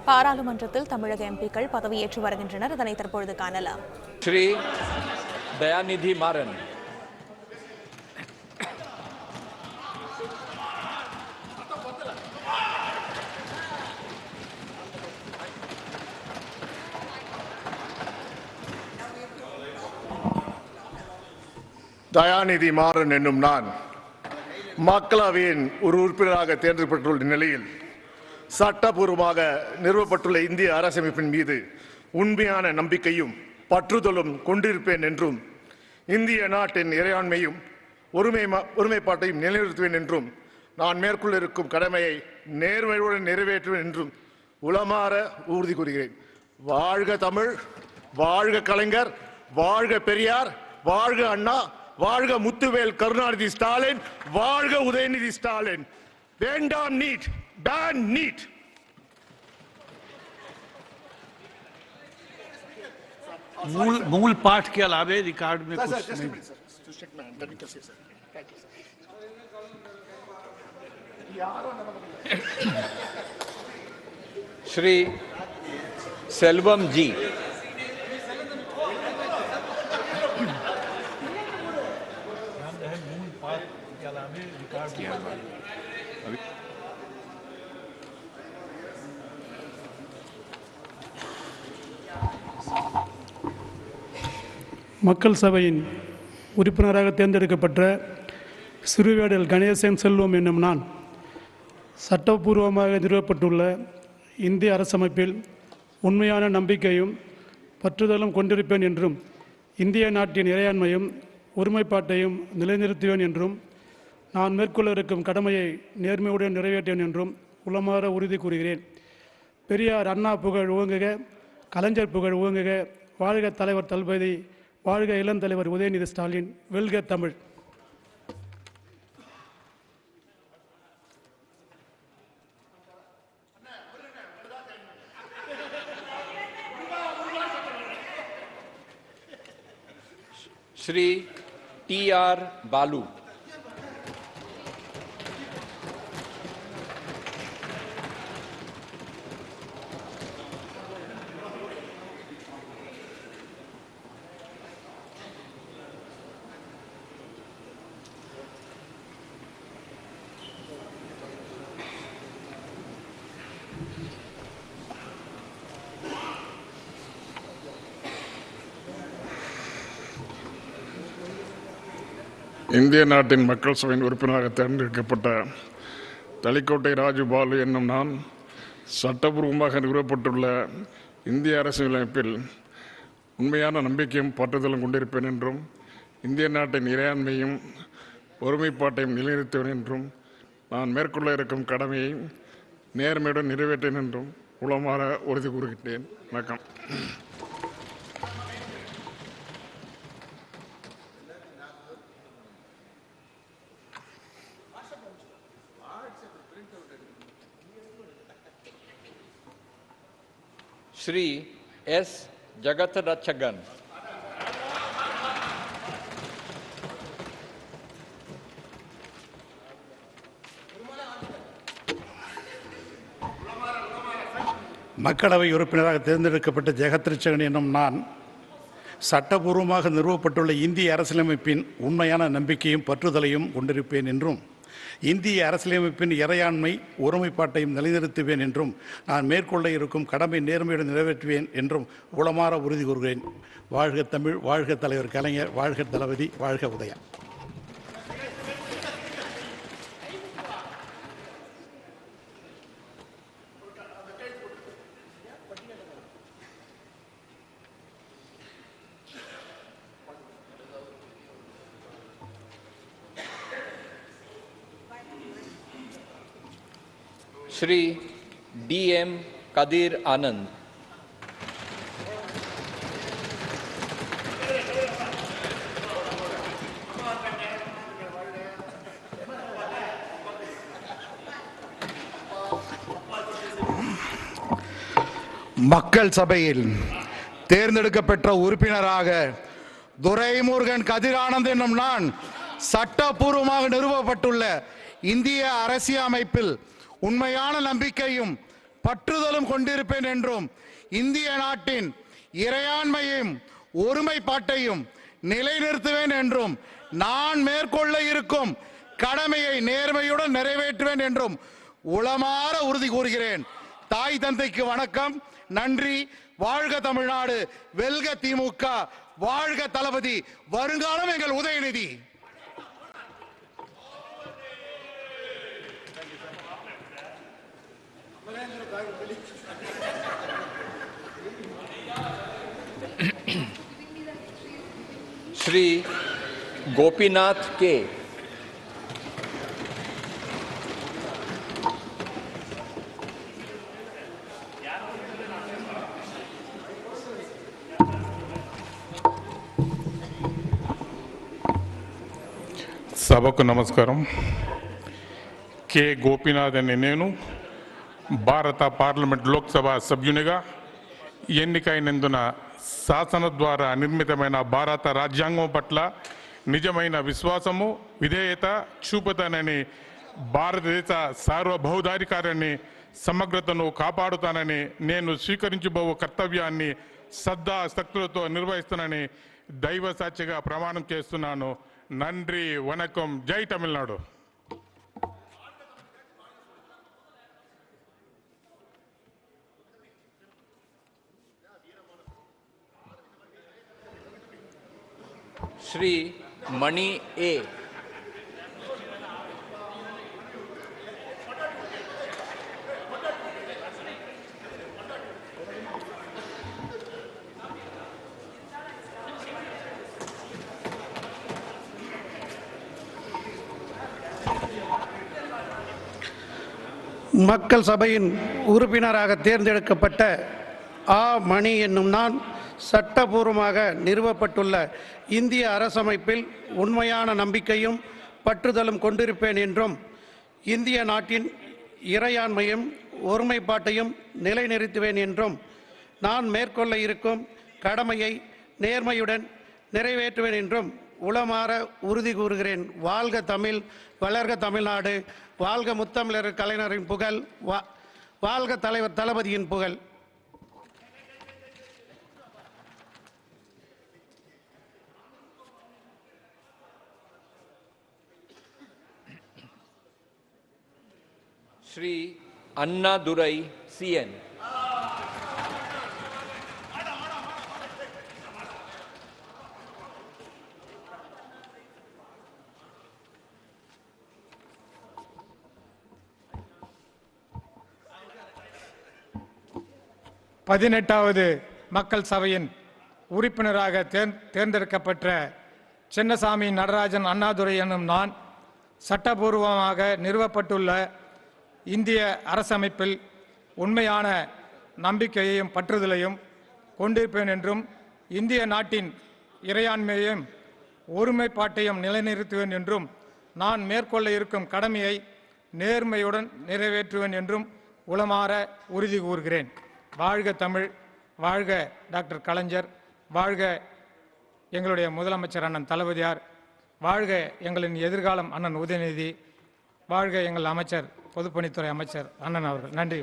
பாராளுமன்றத்தில் தமிழக எம்பிக்கள் பதவியேற்று வருகின்றனர். இதனை தற்பொழுது காணலாம். ஸ்ரீ தயாநிதி மாறன். தயாநிதி மாறன் என்னும் நான் மக்களவையின் ஒரு உறுப்பினராக தேர்ந்தெடுக்கப்பட்டுள்ள நிலையில் சட்டபூர்வமாக நிறுவப்பட்டுள்ள இந்திய அரசமைப்பின் மீது உண்மையான நம்பிக்கையும் பற்றுதலும் கொண்டிருப்பேன் என்றும் இந்திய நாட்டின் இறையாண்மையும் ஒருமைப்பாட்டையும் நிலைநிறுத்துவேன் என்றும் நான் மேற்கொள்ள இருக்கும் கடமையை நேர்மையுடன் நிறைவேற்றுவேன் என்றும் உளமாற உறுதி கூறுகிறேன். வாழ்க தமிழ், வாழ்க கலைஞர், வாழ்க பெரியார், வாழ்க அண்ணா, வாழ்க முத்துவேல் கருணாநிதி ஸ்டாலின், வாழ்க உதயநிதி ஸ்டாலின். வேண்டாம் நீட், ban NEET. मूल पाठ के अलावे रिकॉर्ड में कुछ नहीं। श्री सेल्वम जी. मूल पाठ के अलावे रिकॉर्ड மக்கள் சபையின் உறுப்பினராக தேர்ந்தெடுக்கப்பட்ட சிறுவேடல் கணேசன் செல்வம் என்னும் நான் சட்டபூர்வமாக நிறுவப்பட்டுள்ள இந்திய அரசமைப்பில் உண்மையான நம்பிக்கையும் பற்றுதலும் கொண்டிருப்பேன் என்றும் இந்திய நாட்டின் இறையாண்மையும் ஒருமைப்பாட்டையும் நிலைநிறுத்துவேன் என்றும் நான் மேற்கொள்ள இருக்கும் கடமையை நேர்மையுடன் நிறைவேற்றேன் என்றும் உளமாற உறுதி கூறுகிறேன். பெரியார் அண்ணா புகழ் ஓங்குக, கலைஞர் புகழ் ஓங்குக, வாழ்க தலைவர் தளபதி, வாழ்க இளந்தலைவர் உதயநிதி ஸ்டாலின், வெல்க தமிழ். श्री TR बालू. இந்திய நாட்டின் மக்கள் சபையின் உறுப்பினராக தேர்ந்தெடுக்கப்பட்ட தளிக்கோட்டை ராஜு பாலு என்னும் நான் சட்டபூர்வமாக நிறுவப்பட்டுள்ள இந்திய அரசியலமைப்பில் உண்மையான நம்பிக்கையும் பற்றுதலும் கொண்டிருப்பேன் என்றும் இந்திய நாட்டின் இறையாண்மையும் ஒருமைப்பாட்டையும் நிலைநிறுத்துவேன் என்றும் நான் மேற்கொள்ள இருக்கும் கடமையை நேர்மையுடன் நிறைவேற்றேன் என்றும் உளமாற உறுதி கூறுகின்றேன். வணக்கம். श्री S जगत रक्षगन. மக்களவை உறுப்பினராக தேர்ந்தெடுக்கப்பட்ட ஜெகத்ரட்சகன் என்னும் நான் சட்டபூர்வமாக நிறுவப்பட்டுள்ள இந்திய அரசியலமைப்பின் உண்மையான நம்பிக்கையும் பற்றுதலையும் கொண்டிருப்பேன் என்றும் இந்திய அரசியலமைப்பின் இறையாண்மை ஒருமைப்பாட்டையும் நிலைநிறுத்துவேன் என்றும் நான் மேற்கொள்ள இருக்கும் கடமை நேர்மையுடன் நிறைவேற்றுவேன் என்றும் உளமாற உறுதி கூறுகிறேன். வாழ்க தமிழ், வாழ்க தலைவர் கலைஞர், வாழ்க தளபதி, வாழ்க உதயா. श्री DM कदीर आनंद. மக்கள் சபையில் தேர்ந்தெடுக்கப்பட்ட உறுப்பினராக துரைமுருகன் கதிரானந்த் என்னும் நான் சட்டபூர்வமாக நிறுவப்பட்டுள்ள இந்திய அரசியலமைப்பில் உண்மையான நம்பிக்கையும் பற்றுதலும் கொண்டிருப்பேன் என்றும் இந்திய நாட்டின் இறையாண்மையும் ஒருமைப்பாட்டையும் நிலைநிறுத்துவேன் என்றும் நான் மேற்கொள்ள இருக்கும் கடமையை நேர்மையுடன் நிறைவேற்றுவேன் என்றும் உளமாற உறுதி கூறுகிறேன். தாய் தந்தைக்கு வணக்கம், நன்றி. வாழ்க தமிழ்நாடு, வெல்க திமுக, வாழ்க தளபதி, வருங்காலம் எங்கள் உதயநிதி. श्री गोपीनाथ के. సభకు నమస్కారం. కె గోపీనాథ్ అనే నేను భారత పార్లమెంట్ లోక్సభ సభ్యునిగా ఎన్నికైనందున శాసన ద్వారా నిర్మితమైన భారత రాజ్యాంగం పట్ల నిజమైన విశ్వాసము విధేయత చూపుతానని, భారతదేశ సార్వభౌమాధికారాన్ని సమగ్రతను కాపాడుతానని, నేను స్వీకరించబో కర్తవ్యాన్ని శ్రద్ధాశక్తులతో నిర్వహిస్తానని దైవ సాక్షిగా ప్రమాణం చేస్తున్నాను. நன்றி, வணக்கம். ஜெய் தமிழ்நாடு. श्री मणि ए. மக்கள் சபையின் உறுப்பினராக தேர்ந்தெடுக்கப்பட்ட ஆ மணி என்னும் நான் சட்டபூர்வமாக நிறுவப்பட்டுள்ள இந்திய அரசமைப்பில் உண்மையான நம்பிக்கையும் பற்றுதலும் கொண்டிருப்பேன் என்றும் இந்திய நாட்டின் இறையாண்மையும் ஒருமைப்பாட்டையும் நிலைநிறுத்துவேன் என்றும் நான் மேற்கொள்ள இருக்கும் கடமையை நேர்மையுடன் நிறைவேற்றுவேன் என்றும் உளமாற உறுதி கூறுகிறேன். வாழ்க தமிழ், வளர்க தமிழ்நாடு, வாழ்க முத்தமிழர் கலைஞரின் புகழ், வாழ்க தலைவர் தளபதியின் புகழ். श्री अन्नादुरै CN. பதினெட்டாவது மக்கள் சபையின் உறுப்பினராக தேர்ந்தெடுக்கப்பட்ட சின்னசாமி நடராஜன் அண்ணாதுரை எனும் நான் சட்டபூர்வமாக நிறுவப்பட்டுள்ள இந்திய அரசமைப்பில் உண்மையான நம்பிக்கையையும் பற்றுதலையும் கொண்டிருப்பேன் என்றும் இந்திய நாட்டின் இறையாண்மையையும் ஒருமைப்பாட்டையும் நிலைநிறுத்துவேன் என்றும் நான் மேற்கொள்ள இருக்கும் கடமையை நேர்மையுடன் நிறைவேற்றுவேன் என்றும் உளமாற உறுதி கூறுகிறேன். வாழ்க தமிழ், வாழ்க டாக்டர் கலைஞர், வாழ்க எங்களுடைய முதலமைச்சர் அண்ணன் தளபதியார், வாழ்க எங்களின் எதிர்காலம் அண்ணன் உதயநிதி, வாழ்க எங்கள் அமைச்சர் பொதுப்பணித்துறை அமைச்சர் அண்ணன் அவர்கள். நன்றி.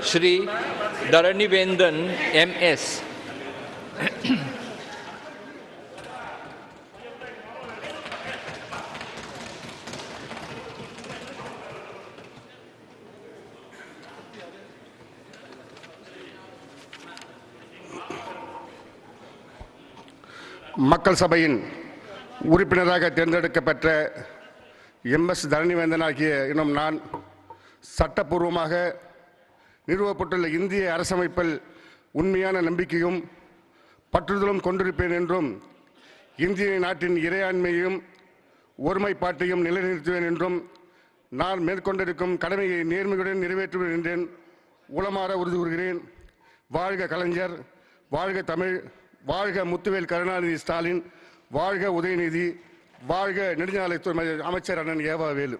श्री धरणीवेंदन MS. மக்கள் சபையின் உறுப்பினராக தேர்ந்தெடுக்கப்பட்ட MS தரணிவேந்தன் ஆகிய இன்னும் நான் சட்டப்பூர்வமாக நிறுவப்பட்டுள்ள இந்திய அரசமைப்பில் உண்மையான நம்பிக்கையும் பற்றுதலும் கொண்டிருப்பேன் என்றும் இந்திய நாட்டின் இறையாண்மையையும் ஒருமைப்பாட்டையும் நிலைநிறுத்துவேன் என்றும் நான் மேற்கொண்டிருக்கும் கடமையை நேர்மையுடன் நிறைவேற்றுவேன் என்றேன் உளமாற உறுதி கூறுகிறேன். வாழ்க கலைஞர், வாழ்க தமிழ், வாழ்க முத்துவேல் கருணாநிதி ஸ்டாலின், வாழ்க உதயநிதி, வாழ்க நெடுஞ்சாலைத்துறை அமைச்சர் அண்ணன் ஏவா வேலு.